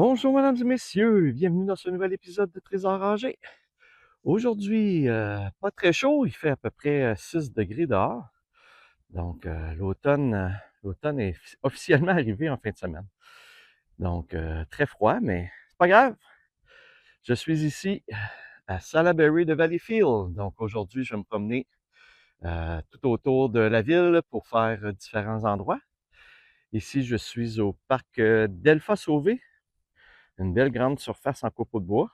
Bonjour mesdames et messieurs, bienvenue dans ce nouvel épisode de Trésor Rangé. Aujourd'hui, pas très chaud, il fait à peu près 6 degrés dehors. Donc l'automne est officiellement arrivé en fin de semaine. Donc très froid, mais c'est pas grave. Je suis ici à Salaberry de Valleyfield. Donc aujourd'hui, je vais me promener tout autour de la ville pour faire différents endroits. Ici, je suis au parc Delpha Sauvé, une belle grande surface en copeaux de bois,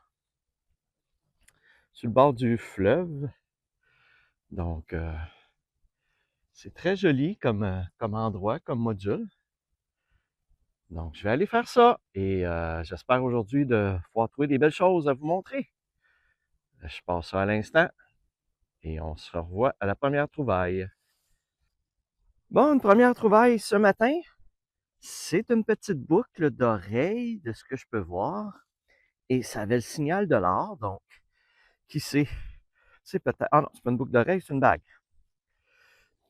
sur le bord du fleuve. Donc, c'est très joli comme endroit, comme module. Donc, je vais aller faire ça et j'espère aujourd'hui de pouvoir trouver des belles choses à vous montrer. Je passe ça à l'instant et on se revoit à la première trouvaille. Bon, une première trouvaille ce matin, c'est une petite boucle d'oreille de ce que je peux voir et ça avait le signal de l'or, donc qui sait? C'est peut-être... Ah non, c'est pas une boucle d'oreille, c'est une bague.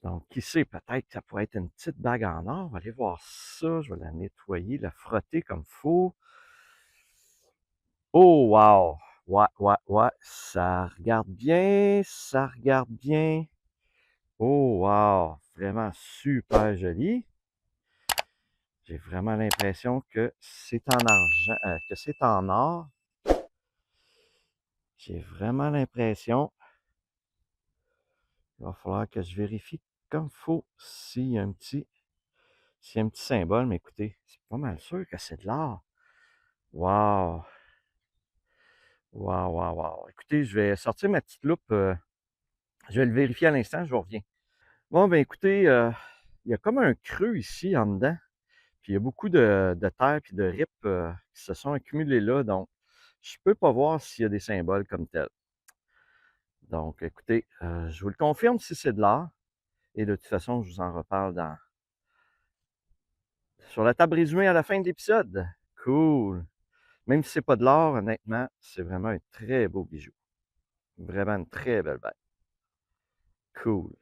Donc, qui sait, peut-être que ça pourrait être une petite bague en or. On va aller voir ça. Je vais la nettoyer, la frotter comme il faut. Oh, wow! Ouais, ouais, ouais. Ça regarde bien. Ça regarde bien. Oh, wow! Vraiment super joli. J'ai vraiment l'impression que c'est en argent, que c'est en or. J'ai vraiment l'impression. Il va falloir que je vérifie comme il faut s'il y a un petit symbole. Mais écoutez, c'est pas mal sûr que c'est de l'or. Wow! Wow, wow, wow. Écoutez, je vais sortir ma petite loupe. Je vais le vérifier à l'instant, je vous reviens. Bon, ben écoutez, il y a comme un creux ici en dedans. Puis il y a beaucoup de terre et de rips qui se sont accumulés là. Donc, je peux pas voir s'il y a des symboles comme tels. Donc, écoutez, je vous le confirme si c'est de l'art. Et de toute façon, je vous en reparle sur la table résumée à la fin de l'épisode. Cool. Même si c'est pas de l'or, honnêtement, c'est vraiment un très beau bijou. Vraiment une très belle bague. Cool.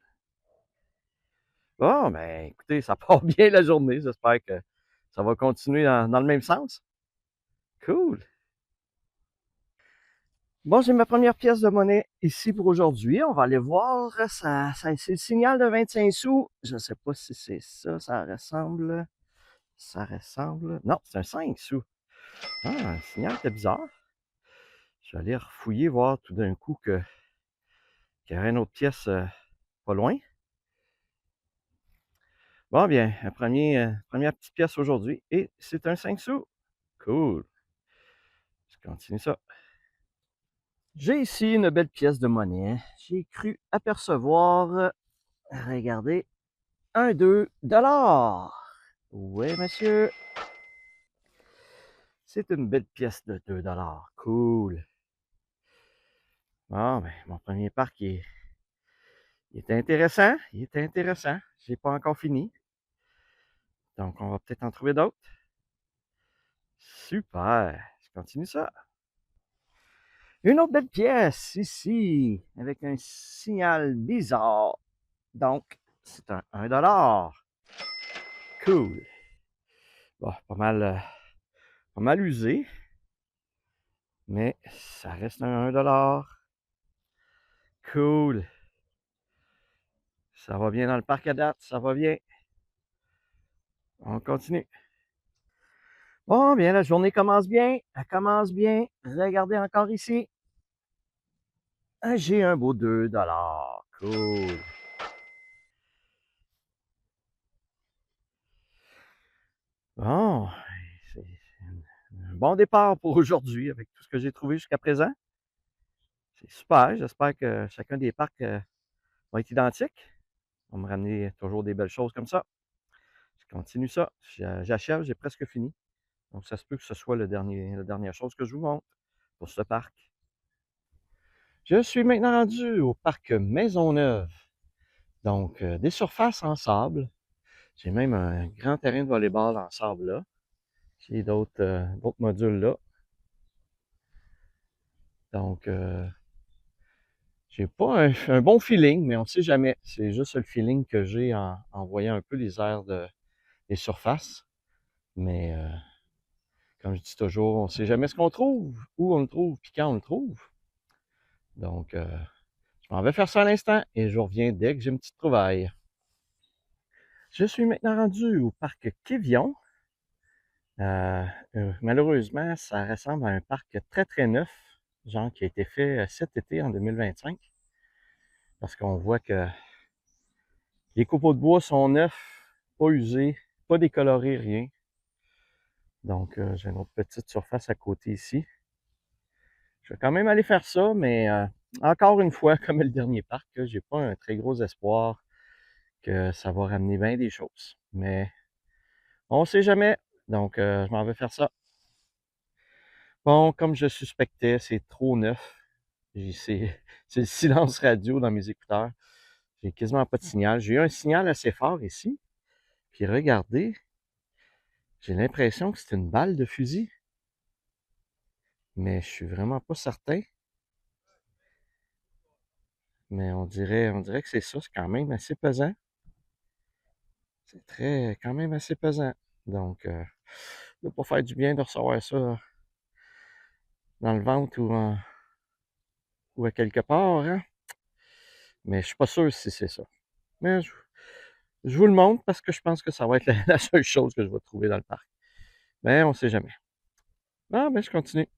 Bon, ben, écoutez, ça part bien la journée. J'espère que ça va continuer dans le même sens. Cool. Bon, j'ai ma première pièce de monnaie ici pour aujourd'hui. On va aller voir. C'est le signal de 25 sous. Je ne sais pas si c'est ça. Ça ressemble. Ça ressemble. Non, c'est un 5 sous. Ah, le signal était bizarre. Je vais aller refouiller, voir tout d'un coup qu'il y aurait une autre pièce pas loin. Bon, bien, première petite pièce aujourd'hui. Et c'est un 5 sous. Cool. Je continue ça. J'ai ici une belle pièce de monnaie. J'ai cru apercevoir, regardez, un 2 $. Oui, monsieur. C'est une belle pièce de 2 $. Cool. Bon, ben, mon premier parc il est intéressant. Il est intéressant. J'ai pas encore fini. Donc, on va peut-être en trouver d'autres. Super. Je continue ça. Une autre belle pièce ici, avec un signal bizarre. Donc, c'est un 1 $. Cool. Bon, pas mal usé, mais ça reste un 1 $. Cool. Ça va bien dans le parc à date, ça va bien. On continue. Bon, bien, la journée commence bien. Elle commence bien. Regardez encore ici. J'ai un beau 2 $. Cool. Bon, c'est un bon départ pour aujourd'hui avec tout ce que j'ai trouvé jusqu'à présent. C'est super. J'espère que chacun des parcs va être identique. On va me ramener toujours des belles choses comme ça. Je continue ça. J'achève, j'ai presque fini. Donc, ça se peut que ce soit la dernière chose que je vous montre pour ce parc. Je suis maintenant rendu au parc Maisonneuve. Donc, des surfaces en sable. J'ai même un grand terrain de volleyball en sable là. J'ai d'autres modules là. Donc, j'ai pas un bon feeling, mais on ne sait jamais. C'est juste le feeling que j'ai en voyant un peu les airs des surfaces. Mais comme je dis toujours, on ne sait jamais ce qu'on trouve, où on le trouve, puis quand on le trouve. Donc, je m'en vais faire ça à l'instant et je reviens dès que j'ai une petite trouvaille. Je suis maintenant rendu au parc Quévillon. Malheureusement, ça ressemble à un parc très très neuf, genre qui a été fait cet été en 2025. Parce qu'on voit que les copeaux de bois sont neufs, pas usés, pas décolorés, rien. Donc, j'ai une autre petite surface à côté ici. Je vais quand même aller faire ça, mais encore une fois, comme le dernier parc, j'ai pas un très gros espoir que ça va ramener bien des choses. Mais on sait jamais. Donc, je m'en vais faire ça. Bon, comme je suspectais, c'est trop neuf. C'est le silence radio dans mes écouteurs. J'ai quasiment pas de signal. J'ai eu un signal assez fort ici. Puis regardez, j'ai l'impression que c'est une balle de fusil. Mais je suis vraiment pas certain. Mais on dirait que c'est ça. C'est quand même assez pesant. C'est quand même assez pesant. Donc, ça va pas faire du bien de recevoir ça dans le ventre ou à quelque part, hein? Mais je suis pas sûr si c'est ça. Mais je vous le montre parce que je pense que ça va être la seule chose que je vais trouver dans le parc. Mais on sait jamais. Ah, ben je continue.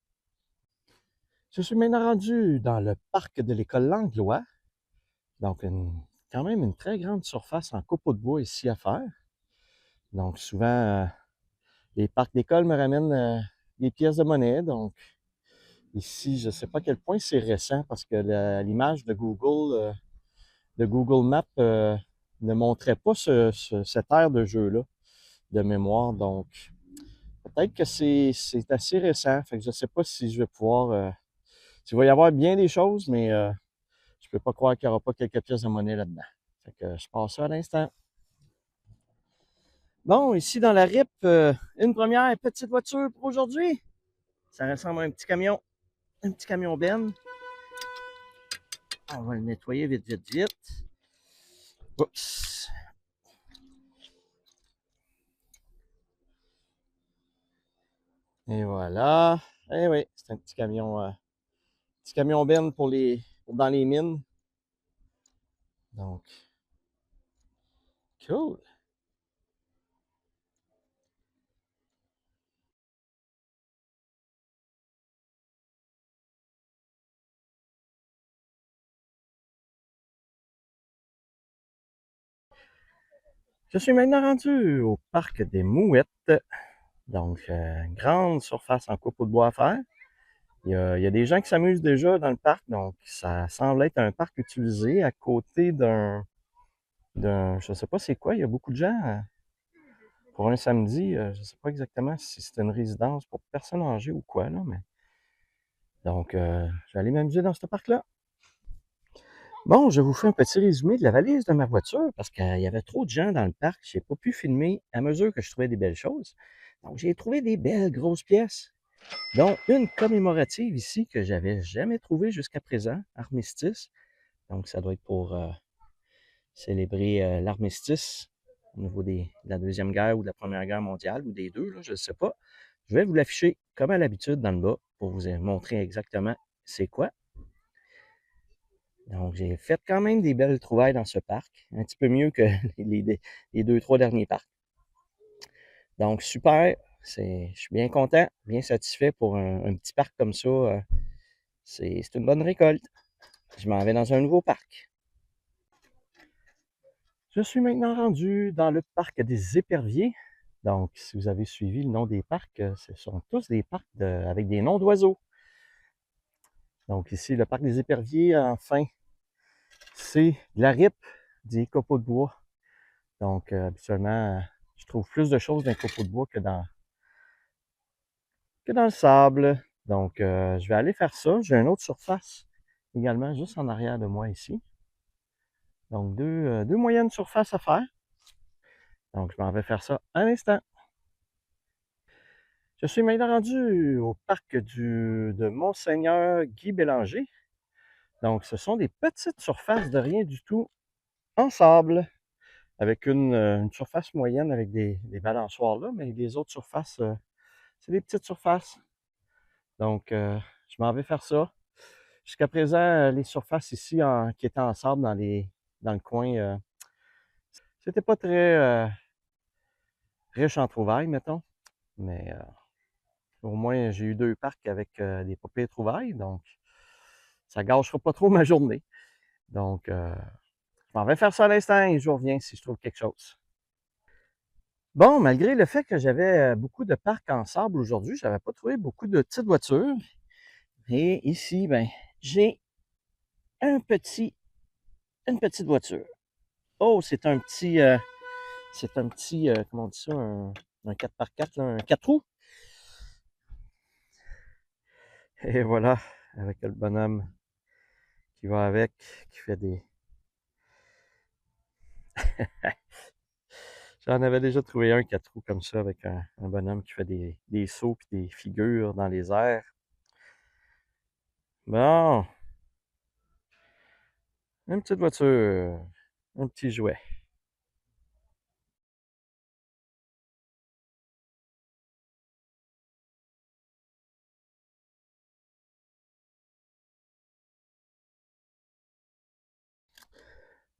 Je suis maintenant rendu dans le parc de l'école Langlois. Donc, quand même une très grande surface en copeaux de bois ici à faire. Donc, souvent, les parcs d'école me ramènent des pièces de monnaie. Donc, ici, je ne sais pas à quel point c'est récent parce que l'image de Google Maps ne montrait pas cette aire de jeu-là de mémoire. Donc, peut-être que c'est assez récent. Fait que je ne sais pas si je vais pouvoir... il va y avoir bien des choses, mais je ne peux pas croire qu'il n'y aura pas quelques pièces de monnaie là-dedans. Fait que je passe ça à l'instant. Bon, ici dans la RIP, une première petite voiture pour aujourd'hui. Ça ressemble à un petit camion Ben. On va le nettoyer vite, vite, vite. Oups. Et voilà. Eh oui, c'est un petit camion Ben pour dans les mines. Donc, cool. Je suis maintenant rendu au parc des Mouettes. Donc, une grande surface en copeaux de bois à faire. Il y a des gens qui s'amusent déjà dans le parc, donc ça semble être un parc utilisé à côté je sais pas c'est quoi, il y a beaucoup de gens pour un samedi, je sais pas exactement si c'est une résidence pour personnes âgées ou quoi, là, mais donc je vais aller m'amuser dans ce parc-là. Bon, je vous fais un petit résumé de la valise de ma voiture parce qu'il y avait trop de gens dans le parc, j'ai pas pu filmer à mesure que je trouvais des belles choses. Donc j'ai trouvé des belles grosses pièces, dont une commémorative ici que j'avais jamais trouvée jusqu'à présent, armistice. Donc ça doit être pour célébrer l'armistice au niveau de la Deuxième Guerre ou de la Première Guerre mondiale, ou des deux, là, je ne sais pas. Je vais vous l'afficher comme à l'habitude dans le bas pour vous montrer exactement c'est quoi. Donc, j'ai fait quand même des belles trouvailles dans ce parc, un petit peu mieux que les deux, trois derniers parcs. Donc, super, je suis bien content, bien satisfait pour un petit parc comme ça. C'est une bonne récolte. Je m'en vais dans un nouveau parc. Je suis maintenant rendu dans le parc des Éperviers. Donc, si vous avez suivi le nom des parcs, ce sont tous des parcs avec des noms d'oiseaux. Donc, ici, le parc des Éperviers, enfin, c'est de la RIP, des copeaux de bois. Donc, habituellement, je trouve plus de choses dans les copeaux de bois que dans le sable. Donc, je vais aller faire ça. J'ai une autre surface également, juste en arrière de moi ici. Donc, deux moyennes surfaces à faire. Donc, je m'en vais faire ça à l'instant. Je suis maintenant rendu au parc de Monseigneur Guy Bélanger. Donc, ce sont des petites surfaces de rien du tout en sable, avec une surface moyenne avec des balançoires là, mais les autres surfaces C'est des petites surfaces. Donc, je m'en vais faire ça. Jusqu'à présent, les surfaces ici qui étaient en sable dans le coin, c'était pas très riche en trouvailles, mettons. Mais au moins, j'ai eu 2 parcs avec des pas pires trouvailles, donc ça gâchera pas trop ma journée. Donc, je m'en vais faire ça à l'instant et je vous reviens si je trouve quelque chose. Bon, malgré le fait que j'avais beaucoup de parcs en sable aujourd'hui, j'avais pas trouvé beaucoup de petites voitures. Et ici, ben, j'ai une petite voiture. Oh, comment on dit ça, un 4x4, là, un 4 roues. Et voilà, avec le bonhomme qui va avec, qui fait des... J'en avais déjà trouvé un 4 roues comme ça, avec un bonhomme qui fait des sauts et des figures dans les airs. Bon, une petite voiture, un petit jouet.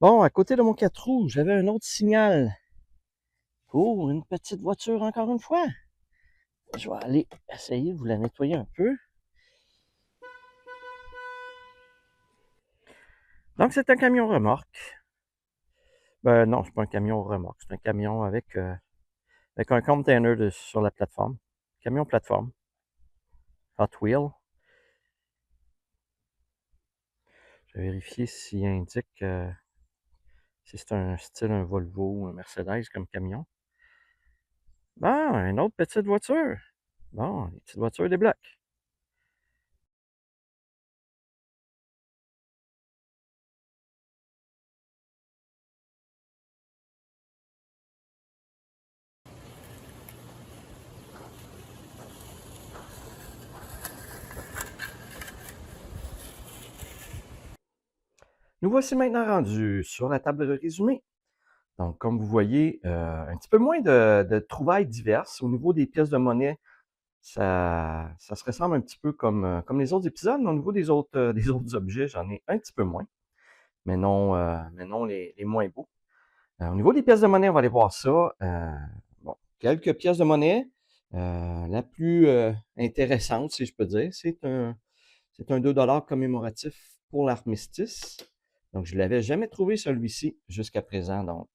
Bon, à côté de mon 4 roues, j'avais un autre signal. Oh, une petite voiture encore une fois. Je vais aller essayer de vous la nettoyer un peu. Donc, c'est un camion remorque. Ben non, c'est pas un camion remorque. C'est un camion avec un container sur la plateforme. Camion plateforme. Hot Wheel. Je vais vérifier s'il indique si c'est un style un Volvo ou un Mercedes comme camion. Bon, une autre petite voiture. Bon, les petites voitures des blocs. Nous voici maintenant rendus sur la table de résumé. Donc, comme vous voyez, un petit peu moins de trouvailles diverses. Au niveau des pièces de monnaie, ça se ressemble un petit peu comme les autres épisodes, mais au niveau des autres objets, j'en ai un petit peu moins, mais non les moins beaux. Au niveau des pièces de monnaie, on va aller voir ça. Bon, quelques pièces de monnaie. La plus intéressante, si je peux dire, c'est un 2$ commémoratif pour l'armistice. Donc, je ne l'avais jamais trouvé celui-ci jusqu'à présent. Donc,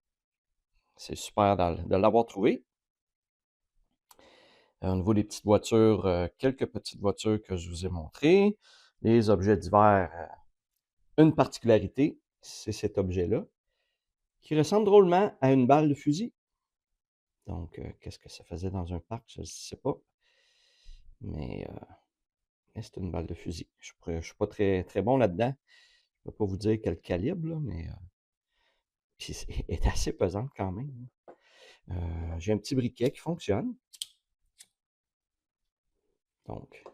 c'est super de l'avoir trouvé. Au niveau des petites voitures, quelques petites voitures que je vous ai montrées. Les objets divers, une particularité, c'est cet objet-là, qui ressemble drôlement à une balle de fusil. Donc, qu'est-ce que ça faisait dans un parc, je ne sais pas. Mais c'est une balle de fusil. Je ne suis pas très, très bon là-dedans. Je ne peux pas vous dire quel calibre, là, mais puis elle est assez pesante quand même. J'ai un petit briquet qui fonctionne. Donc,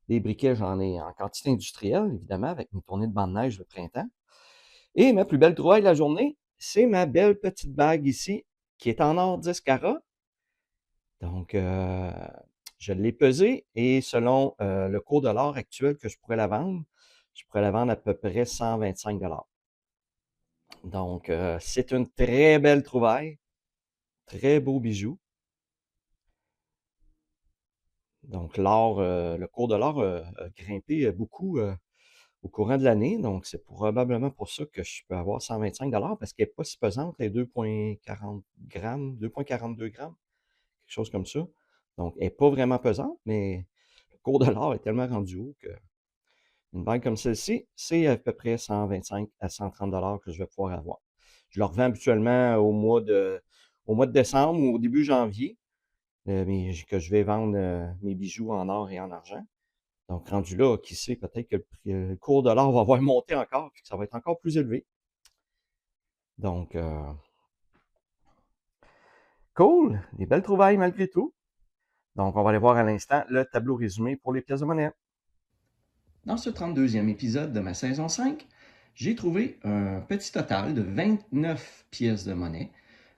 des briquets, j'en ai en quantité industrielle, évidemment, avec mes tournées de banc de neige de printemps. Et ma plus belle trouvaille de la journée, c'est ma belle petite bague ici, qui est en or 10 carats. Donc, je l'ai pesée et selon le cours de l'or actuel que je pourrais la vendre à peu près 125$. Donc, c'est une très belle trouvaille. Très beau bijou. Donc, l'or, le cours de l'or a grimpé beaucoup au courant de l'année. Donc, c'est probablement pour ça que je peux avoir 125$ parce qu'elle n'est pas si pesante, les 2,40 grammes, 2,42 grammes, quelque chose comme ça. Donc, elle n'est pas vraiment pesante, mais le cours de l'or est tellement rendu haut que une bague comme celle-ci, c'est à peu près 125 à 130$ que je vais pouvoir avoir. Je le revends habituellement au mois de décembre ou au début janvier, mais que je vais vendre mes bijoux en or et en argent. Donc, rendu là, qui sait, peut-être que le cours de l'or va avoir monté encore, puis que ça va être encore plus élevé. Donc, cool, des belles trouvailles malgré tout. Donc, on va aller voir à l'instant le tableau résumé pour les pièces de monnaie. Dans ce 32e épisode de ma saison 5, j'ai trouvé un petit total de 29 pièces de monnaie.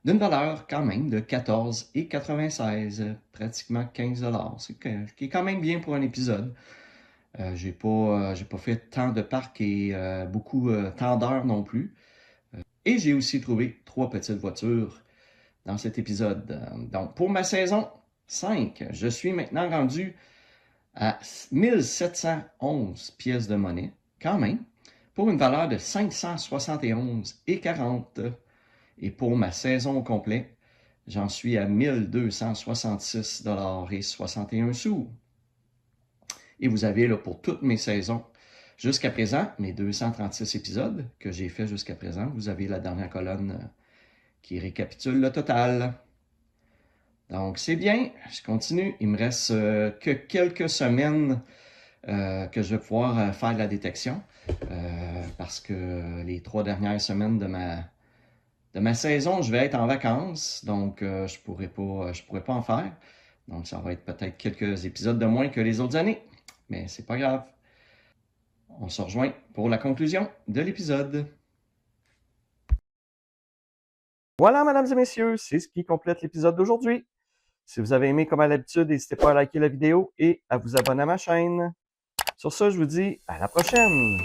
d'une valeur quand même de 14,96, pratiquement 15 $, qui est quand même bien pour un épisode. J'ai pas fait tant de parcs et tant d'heures non plus. Et j'ai aussi trouvé 3 petites voitures dans cet épisode. Donc, pour ma saison 5, je suis maintenant rendu à 1711 pièces de monnaie, quand même, pour une valeur de 571,40. Et pour ma saison au complet, j'en suis à 1266,61 $. Et vous avez là pour toutes mes saisons jusqu'à présent, mes 236 épisodes que j'ai fait jusqu'à présent, vous avez la dernière colonne qui récapitule le total. Donc c'est bien, je continue. Il me reste que quelques semaines que je vais pouvoir faire de la détection parce que les 3 dernières semaines de ma saison, je vais être en vacances, donc je pourrais pas en faire. Donc ça va être peut-être quelques épisodes de moins que les autres années, mais c'est pas grave. On se rejoint pour la conclusion de l'épisode. Voilà, mesdames et messieurs, c'est ce qui complète l'épisode d'aujourd'hui. Si vous avez aimé, comme à l'habitude, n'hésitez pas à liker la vidéo et à vous abonner à ma chaîne. Sur ce, je vous dis à la prochaine!